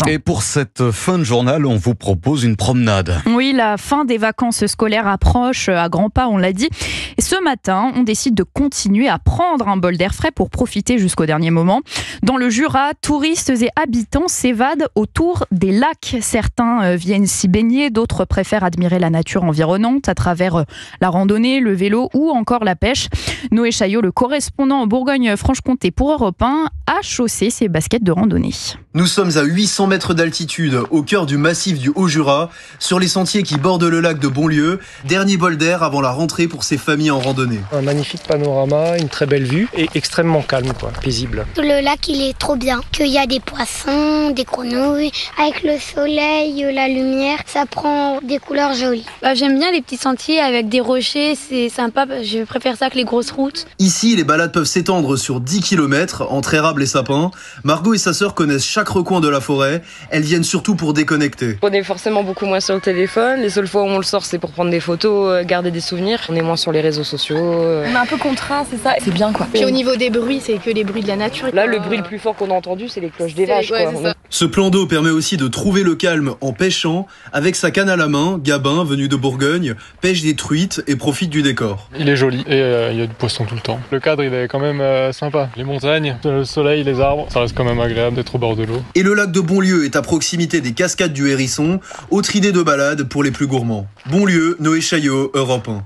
Et pour cette fin de journal, on vous propose une promenade. Oui, la fin des vacances scolaires approche à grands pas, on l'a dit. Et ce matin, on décide de continuer à prendre un bol d'air frais pour profiter jusqu'au dernier moment. Dans le Jura, touristes et habitants s'évadent autour des lacs. Certains viennent s'y baigner, d'autres préfèrent admirer la nature environnante à travers la randonnée, le vélo ou encore la pêche. Noé Chaillot, le correspondant en Bourgogne-Franche-Comté pour Europe 1, a chaussé ses baskets de randonnée. Nous sommes à 800 mètres d'altitude, au cœur du massif du Haut-Jura, sur les sentiers qui bordent le lac de Bonlieu. Dernier bol d'air avant la rentrée pour ces familles en randonnée. Un magnifique panorama, une très belle vue et extrêmement calme, paisible. Le lac, il est trop bien. Qu'il y a des poissons, des grenouilles. Avec le soleil, la lumière, ça prend des couleurs jolies. J'aime bien les petits sentiers avec des rochers, c'est sympa. Je préfère ça que les grosses routes. Ici, les balades peuvent s'étendre sur 10 km entre érables et sapins. Margot et sa sœur connaissent chaque recoin de la forêt. Elles viennent surtout pour déconnecter. On est forcément beaucoup moins sur le téléphone. Les seules fois où on le sort, c'est pour prendre des photos, garder des souvenirs. On est moins sur les réseaux sociaux. On est un peu contraint, c'est ça. C'est bien, quoi. Puis au niveau des bruits, c'est que les bruits de la nature. Là, le bruit le plus fort qu'on a entendu, c'est les cloches des vaches. Ce plan d'eau permet aussi de trouver le calme en pêchant. Avec sa canne à la main, Gabin, venu de Bourgogne, pêche des truites et profite du décor. Il est joli et il y a du poisson tout le temps. Le cadre, il est quand même sympa. Les montagnes, le soleil, les arbres, ça reste quand même agréable d'être au bord de l'eau. Et le lac de Bonlieu est à proximité des cascades du Hérisson. Autre idée de balade pour les plus gourmands. Bonlieu, Noé Chaillot, Europe 1.